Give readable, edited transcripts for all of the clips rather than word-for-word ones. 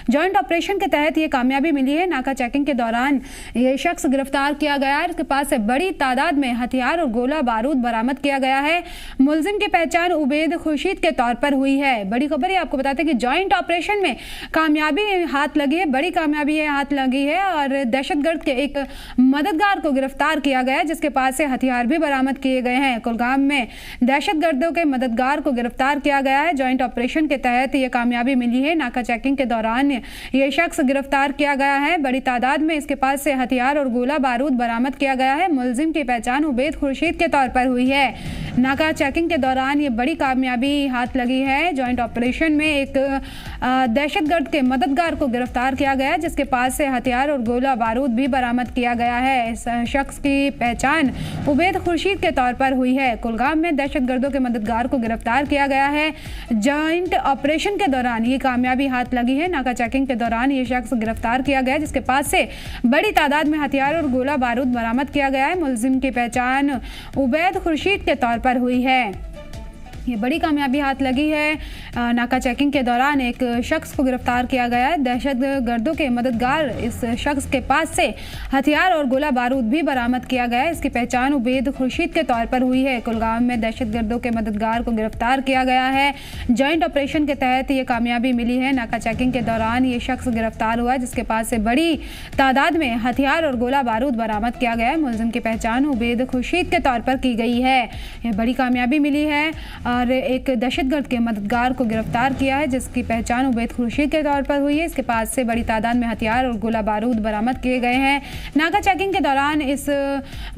Joint operation के तहत ये कामयाबी मिली है। नाका चेकिंग के दौरान ये शख्स गिरफ्तार किया गया है। इसके पास से बड़ी तादाद में हथियार और गोला बारूद बरामद किया गया है। मुलजिम की पहचान उबैद खुर्शीद के तौर पर हुई है। बड़ी खबर है, आपको बताते हैं कि जॉइंट ऑपरेशन में कामयाबी हाथ लगी है, बड़ी कामयाबी हाथ लगी है और दहशतगर्द के एक मददगार को गिरफ्तार किया गया, जिसके पास से हथियार भी बरामद किए गए हैं। कुलगाम में दहशतगर्दों के मददगार को गिरफ्तार किया गया है। जॉइंट ऑपरेशन के तहत ये कामयाबी मिली है। नाका चेकिंग के दौरान ये शख्स गिरफ्तार किया गया है। बड़ी तादाद में इसके पास से हथियार और गोला बारूद बरामद किया गया है। मुलजिम की पहचान उबैद खुर्शीद के तौर पर हुई है। नाका चेकिंग के दौरान ये बड़ी कामयाबी हाथ लगी है। जॉइंट ऑपरेशन में एक दहशतगर्द के मददगार को गिरफ्तार किया गया, जिसके पास से हथियार और गोला बारूद भी बरामद किया गया है। इस शख्स की पहचान उबैद खुर्शीद के तौर पर हुई है। कुलगाम में दहशतगर्दों के मददगार को गिरफ्तार किया गया है। जॉइंट ऑपरेशन के दौरान ये कामयाबी हाथ लगी है। नाका चेकिंग के दौरान ये शख्स गिरफ्तार किया गया, जिसके पास से बड़ी तादाद में हथियार और गोला बारूद बरामद किया गया है। मुलजिम की पहचान उबैद खुर्शीद के तौर पर हुई है। ये बड़ी कामयाबी हाथ लगी है। नाका चेकिंग के दौरान एक शख्स को गिरफ्तार किया गया है। दहशतगर्दों के मददगार इस शख्स के पास से हथियार और गोला बारूद भी बरामद किया गया है। इसकी पहचान उबैद खुर्शीद के तौर पर हुई है। कुलगाम में दहशतगर्दों के मददगार को गिरफ्तार किया गया है। जॉइंट ऑपरेशन के तहत ये कामयाबी मिली है। नाका चेकिंग के दौरान ये शख्स गिरफ्तार हुआ, जिसके पास से बड़ी तादाद में हथियार और गोला बारूद बरामद किया गया है। मुलजिम की पहचान उबैद खुर्शीद के तौर पर की गई है। यह बड़ी कामयाबी मिली है और एक दहशतगर्द के मददगार को गिरफ्तार किया है, जिसकी पहचान उबैद खुर्शीद के तौर पर हुई है। इसके पास से बड़ी तादाद में हथियार और गोला बारूद बरामद किए गए हैं। नाका चेकिंग के दौरान इस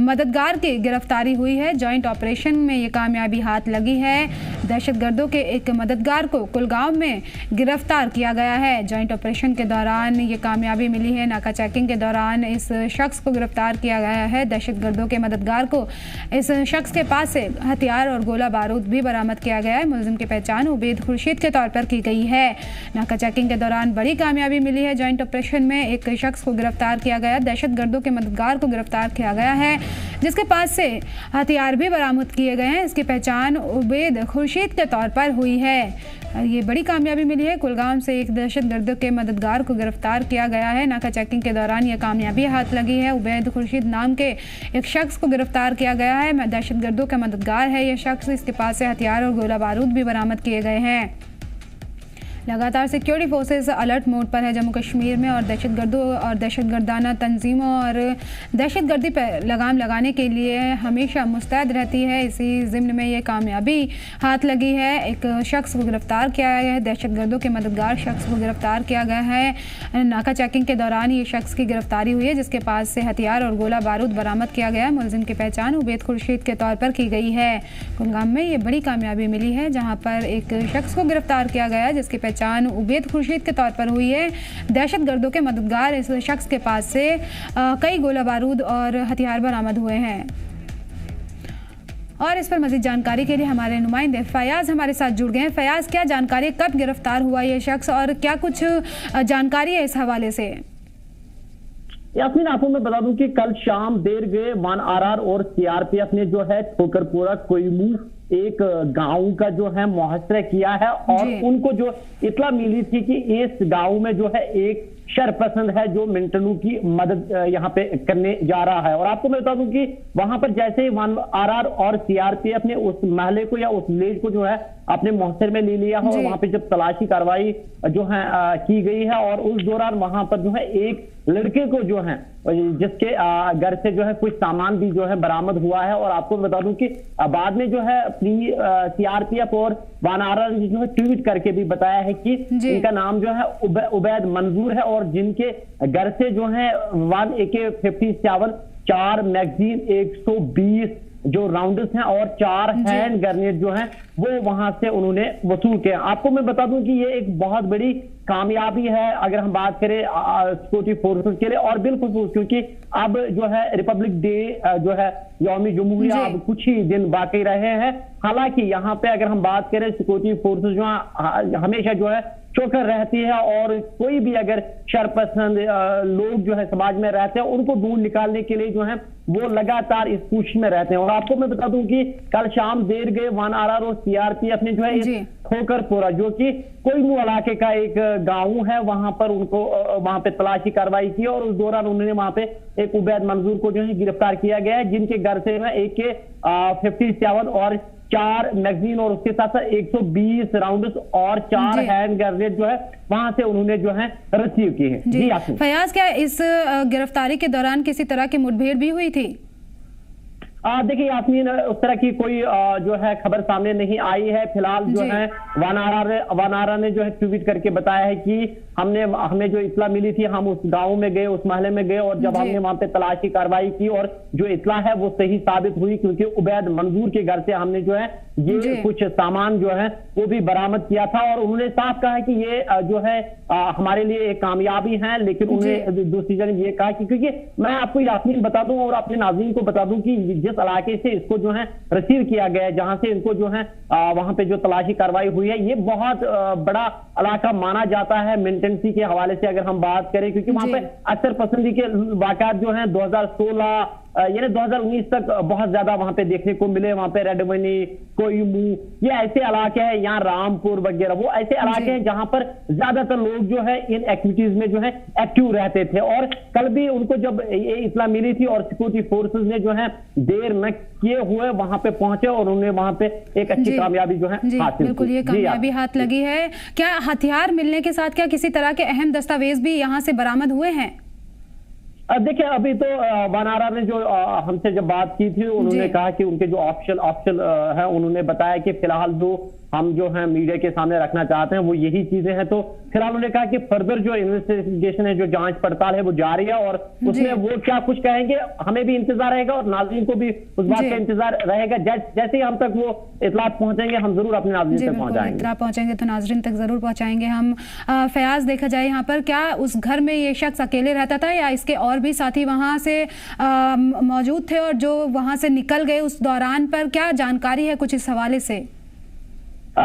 मददगार की गिरफ्तारी हुई है। जॉइंट ऑपरेशन में ये कामयाबी हाथ लगी है। दहशतगर्दों के एक मददगार को कुलगाम में गिरफ्तार किया गया है। जॉइंट ऑपरेशन के दौरान ये कामयाबी मिली है। नाका चेकिंग के दौरान इस शख्स को गिरफ्तार किया गया है। दहशतगर्दों के मददगार को इस शख्स के पास से हथियार और गोला बारूद भी बरामद किया गया है। मुलजिम की पहचान उबैद खुर्शीद के तौर पर की गई है। नाका चेकिंग के दौरान बड़ी कामयाबी मिली है। जॉइंट ऑपरेशन में एक शख्स को गिरफ्तार किया गया, दहशतगर्दों के मददगार को गिरफ्तार किया गया है, जिसके पास से हथियार भी बरामद किए गए हैं। इसकी पहचान उबैद खुर्शीद के तौर पर हुई है। ये बड़ी कामयाबी मिली है। कुलगाम से एक दहशतगर्द के मददगार को गिरफ्तार किया गया है। नाका चेकिंग के दौरान ये कामयाबी हाथ लगी है। उबैद खुर्शीद नाम के एक शख्स को गिरफ्तार किया गया है। दहशतगर्दों का मददगार है यह शख्स। इसके पास से हथियार और गोला बारूद भी बरामद किए गए हैं। लगातार सिक्योरिटी फोर्सेस अलर्ट मोड पर है जम्मू कश्मीर में और दहशतगर्दों और दहशतगर्दाना तंजीमों और दहशतगर्दी पर लगाम लगाने के लिए हमेशा मुस्तैद रहती है। इसी ज़िम्न में ये कामयाबी हाथ लगी है। एक शख्स को गिरफ्तार किया गया है। दहशतगर्दों के मददगार शख्स को गिरफ्तार किया गया है। नाका चेकिंग के दौरान ये शख्स की गिरफ्तारी हुई है, जिसके पास से हथियार और गोला बारूद बरामद किया गया है। मुलजिम की पहचान उबैद खुर्शीद के तौर पर की गई है। कुलगाम में ये बड़ी कामयाबी मिली है, जहाँ पर एक शख्स को गिरफ्तार किया गया, जिसकी पहचान उबैद खुर्शीद के तौर पर हुई है। दहशतगर्दों के मददगार इस शख्स के पास से कई गोला बारूद और हथियार बरामद हुए हैं। और इस पर मजीद जानकारी के लिए हमारे नुमाइंदे फयाज हमारे साथ जुड़ गए हैं। फयाज, क्या जानकारी, कब गिरफ्तार हुआ ये शख्स और क्या कुछ जानकारी है इस हवाले से? यास्मीन, आपको मैं बता दूं कि कल शाम देर गए 1RR और CRPF ने जो है ठोकरपुरा कोयमू एक गांव का जो है मुहासरा किया है और उनको जो इत्तला मिली थी कि इस गांव में जो है एक शरपसंद है जो मिंटनू की मदद यहाँ पे करने जा रहा है। और आपको मैं बता दूं कि वहां पर जैसे ही 1RR और CRPF ने उस महले को या उस विलेज को जो है अपने मुहसर में ले लिया है और वहां पे जब तलाशी कार्रवाई जो है की गई है और उस दौरान वहां पर जो है एक लड़के को जो है जिसके घर से जो है कुछ सामान भी जो है बरामद हुआ है। और आपको बता दूं कि बाद में जो है CRPF और 1RR ने जो है ट्वीट करके भी बताया है कि इनका नाम जो है उबैद मंजूर है और जिनके घर से जो है 1 AK-57, 4 मैगजीन, 120 जो राउंडर्स हैं और 4 हैंड ग्रेनेड जो हैं वो वहां से उन्होंने वसूल किए। आपको मैं बता दूं कि ये एक बहुत बड़ी कामयाबी है अगर हम बात करें सिक्योरिटी फोर्सेस के लिए और बिल्कुल क्योंकि अब जो है रिपब्लिक डे जो है यौमी जमहूरिया अब कुछ ही दिन बाकी रहे हैं। हालांकि यहाँ पे अगर हम बात करें, सिक्योरिटी फोर्सेस जो है हमेशा जो है चौकस रहती है, और कोई भी अगर शरपसंद लोग जो है समाज में रहते हैं उनको ढूंढ निकालने के लिए जो है वो लगातार इस कोशिश में रहते हैं। और आपको मैं बता दूं कि कल शाम देर गए 1 RR और CRPF ने जो है इस ठोकरपुरा, जो कि कोयमू इलाके का एक गांव है, वहां पर उनको वहां पे तलाशी कार्रवाई की, और उस दौरान उन्होंने वहां पे एक उबैद मंजूर को जो है गिरफ्तार किया गया है, जिनके घर से AK-57 और 4 मैगजीन और उसके साथ साथ 120 राउंड्स और 4 हैंड ग्रेनेड जो है वहां से उन्होंने जो है रिसीव की है। जी फयाज, क्या इस गिरफ्तारी के दौरान किसी तरह की मुठभेड़ भी हुई थी? देखिए यास्मीन, उस तरह की कोई जो है खबर सामने नहीं आई है। फिलहाल जो है वनारा ने जो है ट्वीट करके बताया है कि हमें जो इत्ला मिली थी, हम उस गांव में गए, उस महल्ले में गए, और जब हमने वहां पे तलाशी कार्रवाई की और जो इत्ला है वो सही साबित हुई, क्योंकि उबैद मंजूर के घर से हमने जो है ये कुछ सामान जो है वो भी बरामद किया था। और उन्होंने साफ कहा कि ये जो है हमारे लिए एक कामयाबी है। लेकिन उन्हें दूसरी जगह ये कहा कि, क्योंकि मैं आपको यास्मीन बता दूं और अपने नाज़रीन को बता दूं कि जिस इलाके से इसको जो है रिसीव किया गया है, जहां से इनको जो है वहां पे जो तलाशी कार्रवाई हुई है, ये बहुत बड़ा इलाका माना जाता है मिलिटेंसी के हवाले से अगर हम बात करें, क्योंकि वहां पे अक्सर पसंदी के वाकयात जो है 2016 यानी 2019 तक बहुत ज्यादा वहां पे देखने को मिले। वहां पे रेडमनी, कोयमू, ये ऐसे इलाके हैं, यहाँ रामपुर वगैरह, वो ऐसे इलाके हैं जहां पर ज्यादातर लोग जो है इन एक्टिविटीज में जो है एक्टिव रहते थे। और कल भी उनको जब ये इत्ला मिली थी और सिक्योरिटी फोर्सेस ने जो है देर न किए हुए वहां पे पहुंचे और उन्होंने वहां पे एक अच्छी कामयाबी जो है हासिल की। बिल्कुल, ये कामयाबी हाथ लगी है। क्या हथियार मिलने के साथ क्या किसी तरह के अहम दस्तावेज भी यहाँ से बरामद हुए हैं? देखिए, अभी तो वनारा ने जो हमसे जब बात की थी, उन्होंने कहा कि उनके जो ऑप्शन है, उन्होंने बताया कि फिलहाल जो हम जो है मीडिया के सामने रखना चाहते हैं वो यही चीजें हैं। तो फिलहाल उन्होंने कहा कि फर्दर जो इन्वेस्टिगेशन है, जो जांच पड़ताल है वो जारी है, और उसमें वो क्या कुछ कहेंगे हमें भी इंतजार रहेगा और नाज़रीन को भी उस बात का इंतजार रहेगा। जैसे ही हम तक वो इत्तलात पहुंचेंगे, हम जरूर अपने नाज़रीन तक पहुंचाएंगे तो नाज़रीन तक जरूर पहुंचाएंगे हम। फयाज, देखा जाए यहाँ पर, क्या उस घर में ये शख्स अकेले रहता था या इसके और भी साथी वहां से मौजूद थे, और जो वहां से निकल गए उस दौरान पर क्या जानकारी है कुछ इस हवाले से?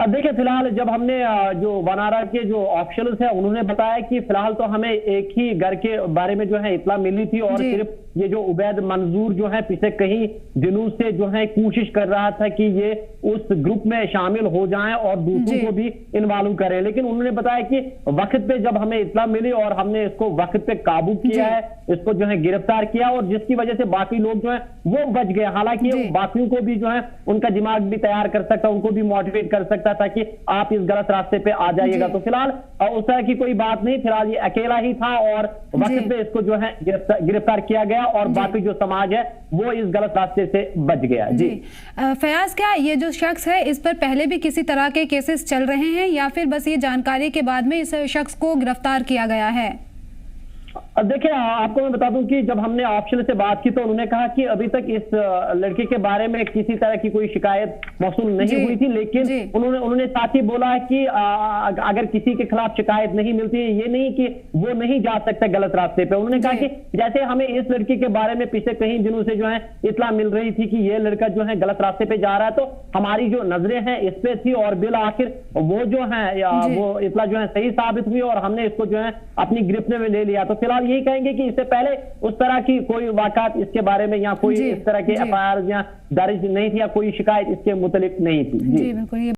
देखिए, फिलहाल जब हमने जो वनारा के जो ऑफिशियल्स है उन्होंने बताया कि फिलहाल तो हमें एक ही घर के बारे में जो है इत्तला मिली थी, और सिर्फ ये जो उबैद मंजूर जो है पिछले कई दिनों से जो है कोशिश कर रहा था कि ये उस ग्रुप में शामिल हो जाएं और दूसरों को भी इन्वॉल्व करें। लेकिन उन्होंने बताया कि वक्त पे जब हमें इत्तला मिली और हमने इसको वक्त पे काबू किया है, इसको जो है गिरफ्तार किया, और जिसकी वजह से बाकी लोग जो है वो बच गए। हालांकि बाकियों को भी जो है उनका दिमाग भी तैयार कर सकता, उनको भी मोटिवेट कर सकता था कि आप इस गलत रास्ते पे आ जाइएगा। तो फिलहाल उस तरह की कोई बात नहीं, फिलहाल ये अकेला ही था और वक्त पे इसको जो है गिरफ्तार किया गया, और बाकी जो समाज है वो इस गलत रास्ते से बच गया। जी फयाज, क्या ये जो शख्स है इस पर पहले भी किसी तरह के केसेस चल रहे हैं या फिर बस ये जानकारी के बाद में इस शख्स को गिरफ्तार किया गया है? देखिए, आपको मैं बता दूं कि जब हमने ऑप्शन से बात की तो उन्होंने कहा कि अभी तक इस लड़के के बारे में किसी तरह की कोई शिकायत मौसूल नहीं हुई थी। लेकिन उन्होंने साथ ही बोला है कि अगर किसी के खिलाफ शिकायत नहीं मिलती है, ये नहीं कि वो नहीं जा सकता गलत रास्ते पे। उन्होंने कहा कि जैसे हमें इस लड़के के बारे में पिछले कई दिनों से जो है इत्तला मिल रही थी कि ये लड़का जो है गलत रास्ते पे जा रहा है, तो हमारी जो नजरें हैं इस पे थी, और बिल आखिर वो जो है वो इत्तला जो है सही साबित हुई और हमने इसको जो है अपनी गिरफ्त में ले लिया। तो फिलहाल यही कहेंगे कि इससे पहले उस तरह की कोई वाकयात इसके बारे में या कोई इस तरह के FIR या दर्ज नहीं थी या कोई शिकायत इसके मुतालिक नहीं थी। जी बिल्कुल।